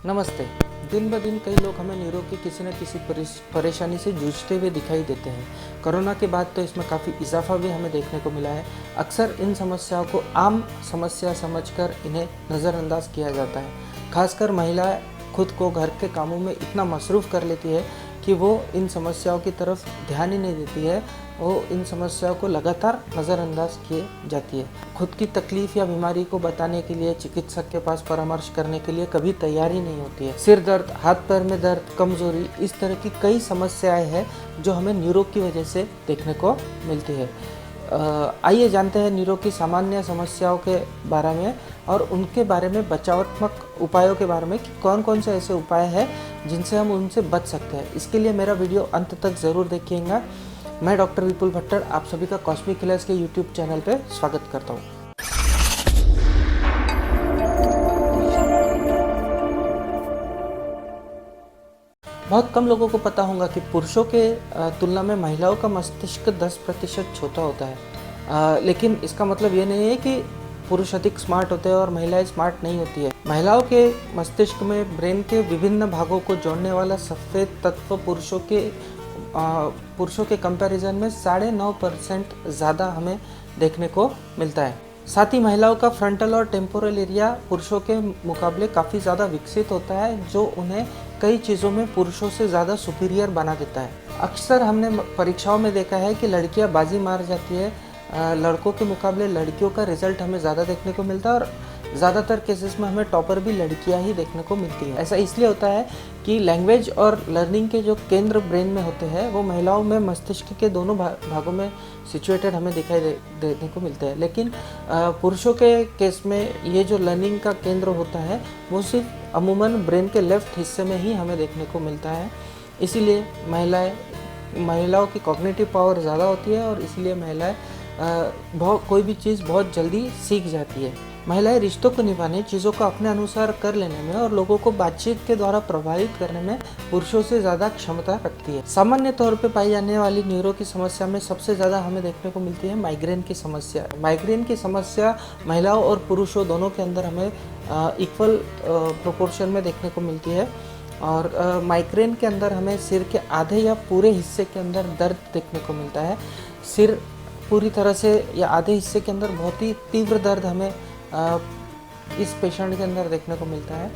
नमस्ते। दिन ब दिन कई लोग हमें निरोग की किसी न किसी परेशानी से जूझते हुए दिखाई देते हैं। कोरोना के बाद तो इसमें काफ़ी इजाफा भी हमें देखने को मिला है। अक्सर इन समस्याओं को आम समस्या समझकर इन्हें नज़रअंदाज किया जाता है। खासकर महिलाएं खुद को घर के कामों में इतना मसरूफ़ कर लेती है कि वो इन समस्याओं की तरफ ध्यान ही नहीं देती है। वो इन समस्याओं को लगातार नज़रअंदाज किए जाती है। खुद की तकलीफ़ या बीमारी को बताने के लिए चिकित्सक के पास परामर्श करने के लिए कभी तैयारी नहीं होती है। सिर दर्द, हाथ पैर में दर्द, कमज़ोरी, इस तरह की कई समस्याएं हैं जो हमें न्यूरो की वजह से देखने को मिलती है। आइए जानते हैं न्यूरो की सामान्य समस्याओं के बारे में और उनके बारे में बचावात्मक उपायों के बारे में कि कौन कौन से ऐसे उपाय हैं जिनसे हम उनसे बच सकते हैं। इसके लिए मेरा वीडियो अंत तक ज़रूर देखिएगा। मैं डॉक्टर विपुल भट्टर आप सभी का कॉस्मिक इलाज के यूट्यूब चैनल पे स्वागत करता हूँ। बहुत कम लोगों को पता होगा कि पुरुषों के तुलना में महिलाओं का मस्तिष्क 10% छोटा होता है। लेकिन इसका मतलब ये नहीं है कि पुरुष अधिक स्मार्ट होते हैं और महिलाएं स्मार्ट नहीं होती है। महिलाओं के मस्तिष्क में ब्रेन के विभिन्न भागों को जोड़ने वाला सफ़ेद तत्व पुरुषों के कंपैरिजन में 9.5% ज़्यादा हमें देखने को मिलता है। साथ ही महिलाओं का फ्रंटल और टेम्पोरल एरिया पुरुषों के मुकाबले काफ़ी ज़्यादा विकसित होता है, जो उन्हें कई चीज़ों में पुरुषों से ज़्यादा सुपीरियर बना देता है। अक्सर हमने परीक्षाओं में देखा है कि लड़कियां बाजी मार जाती है, लड़कों के मुकाबले लड़कियों का रिजल्ट हमें ज़्यादा देखने को मिलता है और ज़्यादातर केसेस में हमें टॉपर भी लड़कियां ही देखने को मिलती है। ऐसा इसलिए होता है कि लैंग्वेज और लर्निंग के जो केंद्र ब्रेन में होते हैं वो महिलाओं में मस्तिष्क के दोनों भागों में सिचुएटेड हमें दिखाई देने को मिलते हैं। लेकिन पुरुषों के केस में ये जो लर्निंग का केंद्र होता है वो सिर्फ अमूमन ब्रेन के लेफ्ट हिस्से में ही हमें देखने को मिलता है। इसीलिए महिलाओं की कॉग्निटिव पावर ज़्यादा होती है और इसीलिए महिलाएं कोई भी चीज़ बहुत जल्दी सीख जाती है। महिलाएं रिश्तों को निभाने, चीज़ों को अपने अनुसार कर लेने में और लोगों को बातचीत के द्वारा प्रभावित करने में पुरुषों से ज़्यादा क्षमता रखती है। सामान्य तौर पे पाई जाने वाली न्यूरो की समस्या में सबसे ज़्यादा हमें देखने को मिलती है माइग्रेन की समस्या। माइग्रेन की समस्या महिलाओं और पुरुषों दोनों के अंदर हमें इक्वल प्रोपोर्शन में देखने को मिलती है। और माइग्रेन के अंदर हमें सिर के आधे या पूरे हिस्से के अंदर दर्द देखने को मिलता है। सिर पूरी तरह से या आधे हिस्से के अंदर बहुत ही तीव्र दर्द हमें इस पेशेंट के अंदर देखने को मिलता है।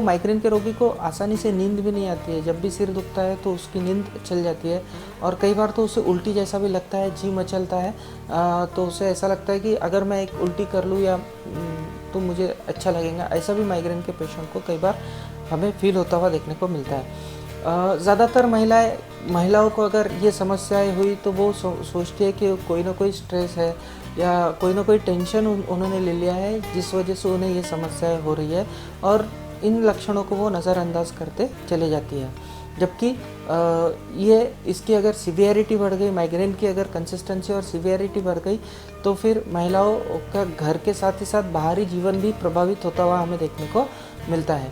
माइग्रेन के रोगी को आसानी से नींद भी नहीं आती है। जब भी सिर दुखता है तो उसकी नींद चल जाती है और कई बार तो उसे उल्टी जैसा भी लगता है, जी मचलता है। तो उसे ऐसा लगता है कि अगर मैं एक उल्टी कर लूँ या तो मुझे अच्छा लगेगा। ऐसा भी माइग्रेन के पेशेंट को कई बार हमें फील होता हुआ देखने को मिलता है। ज़्यादातर महिलाओं को अगर ये समस्याएं हुई तो वो सोचती है कि कोई ना कोई स्ट्रेस है या कोई ना कोई टेंशन उन्होंने ले लिया है जिस वजह से उन्हें ये समस्याएं हो रही है और इन लक्षणों को वो नज़रअंदाज करते चले जाती है। जबकि इसकी अगर सिवियरिटी बढ़ गई, माइग्रेन की अगर कंसिस्टेंसी और सिवियरिटी बढ़ गई तो फिर महिलाओं का घर के साथ ही साथ बाहरी जीवन भी प्रभावित होता हुआ हमें देखने को मिलता है।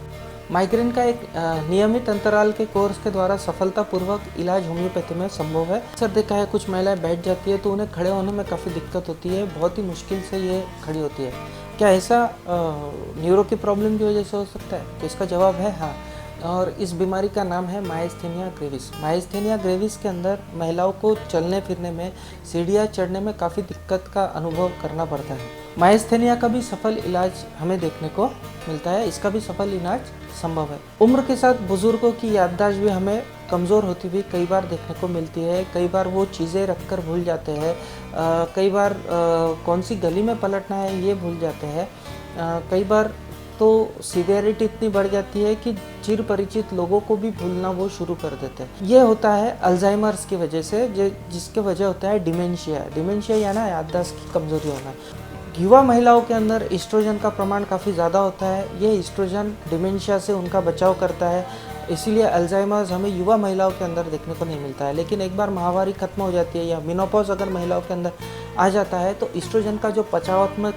माइग्रेन का एक नियमित अंतराल के कोर्स के द्वारा सफलतापूर्वक इलाज होम्योपैथी में संभव है। अक्सर देखा है कुछ महिलाएं बैठ जाती है तो उन्हें खड़े होने में काफ़ी दिक्कत होती है, बहुत ही मुश्किल से ये खड़ी होती है। क्या ऐसा न्यूरो की प्रॉब्लम की वजह से हो सकता है? तो इसका जवाब है हाँ। और इस बीमारी का नाम है मायस्थेनिया ग्रेविस। मायस्थेनिया ग्रेविस के अंदर महिलाओं को चलने फिरने में, सीढ़ियाँ चढ़ने में काफ़ी दिक्कत का अनुभव करना पड़ता है। मायस्थेनिया का भी सफल इलाज हमें देखने को मिलता है, इसका भी सफल इलाज संभव है। उम्र के साथ बुजुर्गों की याददाश्त भी हमें कमज़ोर होती हुई कई बार देखने को मिलती है। कई बार वो चीज़ें रखकर भूल जाते हैं, कई बार कौन सी गली में पलटना है ये भूल जाते हैं। कई बार तो सीवियरिटी इतनी बढ़ जाती है कि चिर परिचित लोगों को भी भूलना वो शुरू कर देते हैं। ये होता है अल्जाइमर्स की वजह से, जिसके वजह होता है डिमेंशिया या ना याददाश्त की कमज़ोरी होना। युवा महिलाओं के अंदर ईस्ट्रोजन का प्रमाण काफ़ी ज़्यादा होता है। ये ईस्ट्रोजन डिमेंशिया से उनका बचाव करता है, इसीलिए अल्जाइमर्स हमें युवा महिलाओं के अंदर देखने को नहीं मिलता है। लेकिन एक बार माहवारी खत्म हो जाती है या मेनोपॉज अगर महिलाओं के अंदर आ जाता है तो ईस्ट्रोजन का जो पचावात्मक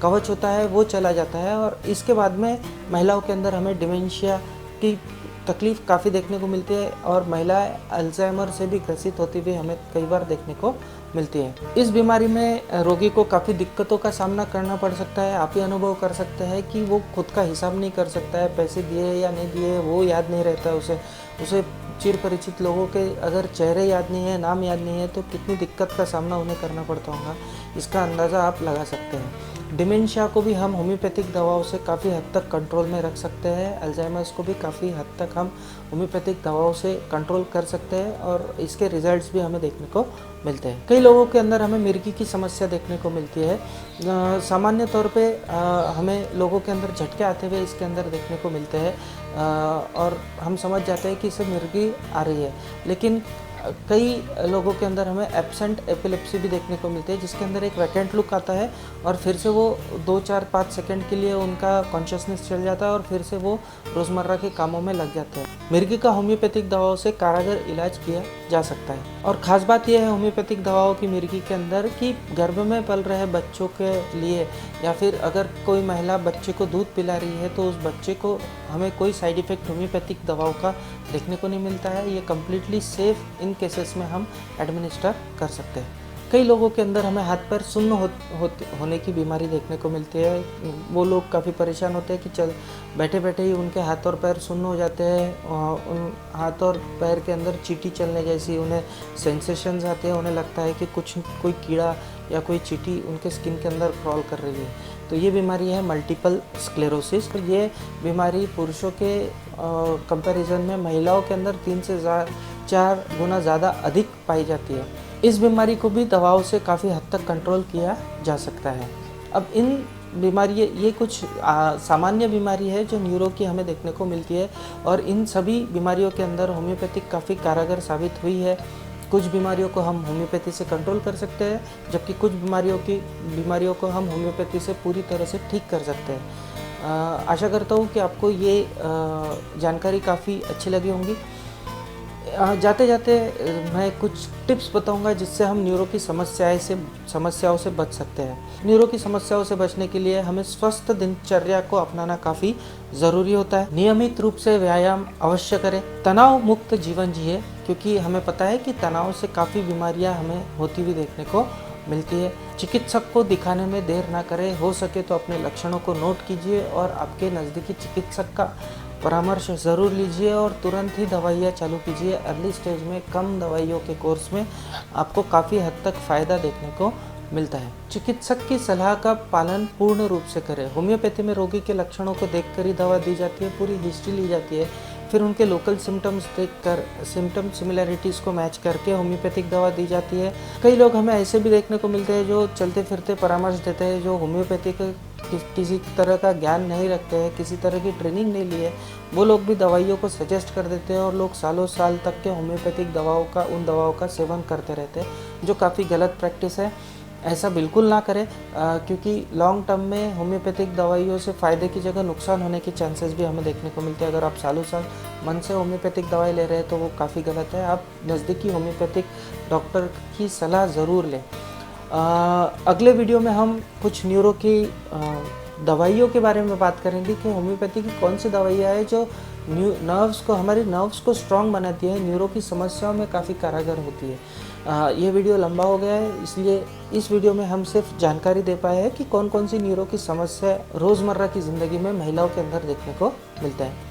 कवच होता है वो चला जाता है और इसके बाद में महिलाओं के अंदर हमें डिमेंशिया की तकलीफ़ काफ़ी देखने को मिलती है और महिलाएं अल्जाइमर से भी ग्रसित होती हुई हमें कई बार देखने को मिलती है। इस बीमारी में रोगी को काफ़ी दिक्कतों का सामना करना पड़ सकता है। आप ही अनुभव कर सकते हैं कि वो खुद का हिसाब नहीं कर सकता है, पैसे दिए या नहीं दिए वो याद नहीं रहता है उसे चिर परिचित लोगों के अगर चेहरे याद नहीं है, नाम याद नहीं है तो कितनी दिक्कत का सामना उन्हें करना पड़ता होगा, इसका अंदाज़ा आप लगा सकते हैं। डिमेंशिया को भी हम होम्योपैथिक दवाओं से काफ़ी हद तक कंट्रोल में रख सकते हैं। अल्जाइमर्स को भी काफ़ी हद तक हम होम्योपैथिक दवाओं से कंट्रोल कर सकते हैं और इसके रिजल्ट्स भी हमें देखने को मिलते हैं। कई लोगों के अंदर हमें मिर्गी की समस्या देखने को मिलती है। सामान्य तौर पे हमें लोगों के अंदर झटके आते हुए इसके अंदर देखने को मिलते हैं और हम समझ जाते हैं कि इसे मिर्गी आ रही है, लेकिन कई लोगों के अंदर हमें एब्सेंट एपिलेप्सी भी देखने को मिलती है, जिसके अंदर एक वैकेंट लुक आता है और फिर से वो 2-4-5 सेकंड के लिए उनका कॉन्शियसनेस चल जाता है और फिर से वो रोज़मर्रा के कामों में लग जाते हैं। मिर्गी का होम्योपैथिक दवाओं से कारगर इलाज किया जा सकता है और ख़ास बात यह है होम्योपैथिक दवाओं की मिर्गी के अंदर कि गर्भ में पल रहे बच्चों के लिए या फिर अगर कोई महिला बच्चे को दूध पिला रही है तो उस बच्चे को हमें कोई साइड इफ़ेक्ट होम्योपैथिक दवाओं का देखने को नहीं मिलता है। ये कम्प्लीटली सेफ़ इन केसेस में हम एडमिनिस्टर कर सकते हैं। कई लोगों के अंदर हमें हाथ पैर सुन्न होने की बीमारी देखने को मिलती है। वो लोग काफ़ी परेशान होते हैं कि बैठे बैठे ही उनके हाथ और पैर सुन्न हो जाते हैं। उन हाथ और पैर के अंदर चींटी चलने जैसी उन्हें सेंसेशंस आते हैं। उन्हें लगता है कि कोई कीड़ा या कोई चींटी उनके स्किन के अंदर क्रॉल कर रही है। तो ये बीमारी है मल्टीपल स्क्लेरोसिस। तो ये बीमारी पुरुषों के कंपैरिजन में महिलाओं के अंदर 3 से 4 गुना ज़्यादा अधिक पाई जाती है। इस बीमारी को भी दवाओं से काफ़ी हद तक कंट्रोल किया जा सकता है। अब इन बीमारी ये कुछ सामान्य बीमारी है जो न्यूरो की हमें देखने को मिलती है और इन सभी बीमारियों के अंदर होम्योपैथिक काफ़ी कारगर साबित हुई है। कुछ बीमारियों को हम होम्योपैथी से कंट्रोल कर सकते हैं, जबकि कुछ बीमारियों को हम होम्योपैथी से पूरी तरह से ठीक कर सकते हैं। आशा करता हूँ कि आपको ये जानकारी काफ़ी अच्छी लगी होंगी। जाते जाते मैं कुछ टिप्स बताऊंगा जिससे हम न्यूरो की समस्याओं से बच सकते हैं। न्यूरो की समस्याओं से बचने के लिए हमें स्वस्थ दिनचर्या को अपनाना काफ़ी ज़रूरी होता है। नियमित रूप से व्यायाम अवश्य करें। तनाव मुक्त जीवन जिए, क्योंकि हमें पता है कि तनाव से काफ़ी बीमारियां हमें होती हुई देखने को मिलती है। चिकित्सक को दिखाने में देर ना करें। हो सके तो अपने लक्षणों को नोट कीजिए और आपके नज़दीकी चिकित्सक का परामर्श ज़रूर लीजिए और तुरंत ही दवाइयाँ चालू कीजिए। अर्ली स्टेज में कम दवाइयों के कोर्स में आपको काफ़ी हद तक फ़ायदा देखने को मिलता है। चिकित्सक की सलाह का पालन पूर्ण रूप से करें। होम्योपैथी में रोगी के लक्षणों को देखकर ही दवा दी जाती है, पूरी हिस्ट्री ली जाती है, फिर उनके लोकल सिम्टम्स देखकर सिम्टम सिमिलैरिटीज़ को मैच करके होम्योपैथिक दवा दी जाती है। कई लोग हमें ऐसे भी देखने को मिलते हैं जो चलते फिरते परामर्श देते हैं, जो होम्योपैथिक किसी तरह का ज्ञान नहीं रखते हैं, किसी तरह की ट्रेनिंग नहीं ली है। वो लोग भी दवाइयों को सजेस्ट कर देते हैं और लोग सालों साल तक के होम्योपैथिक उन दवाओं का सेवन करते रहते हैं, जो काफ़ी गलत प्रैक्टिस है। ऐसा बिल्कुल ना करें, क्योंकि लॉन्ग टर्म में होम्योपैथिक दवाइयों से फ़ायदे की जगह नुकसान होने के चांसेस भी हमें देखने को मिलते हैं। अगर आप सालों साल मन से होम्योपैथिक दवाई ले रहे हैं तो वो काफ़ी गलत है। आप नज़दीकी होम्योपैथिक डॉक्टर की सलाह ज़रूर लें। अगले वीडियो में हम कुछ न्यूरो की दवाइयों के बारे में बात करेंगे कि होम्योपैथी की कौन सी दवाइयाँ हैं जो हमारे नर्व्स को स्ट्रॉन्ग बनाती है, न्यूरो की समस्याओं में काफ़ी कारगर होती है। ये वीडियो लंबा हो गया है, इसलिए इस वीडियो में हम सिर्फ जानकारी दे पाए हैं कि कौन कौन सी न्यूरो की समस्या रोज़मर्रा की ज़िंदगी में महिलाओं के अंदर देखने को मिलता है।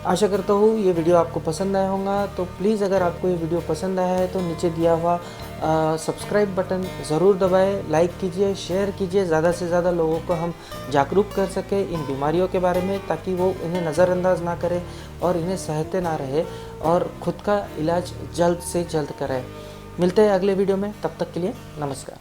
आशा करता हूँ ये वीडियो आपको पसंद आया होगा। तो प्लीज़ अगर आपको ये वीडियो पसंद आया है तो नीचे दिया हुआ सब्सक्राइब बटन ज़रूर दबाएं, लाइक कीजिए, शेयर कीजिए। ज़्यादा से ज़्यादा लोगों को हम जागरूक कर सकें इन बीमारियों के बारे में, ताकि वो इन्हें नज़रअंदाज ना करें और इन्हें सहते ना रहे और ख़ुद का इलाज जल्द से जल्द कराएं। मिलते हैं अगले वीडियो में, तब तक के लिए नमस्कार।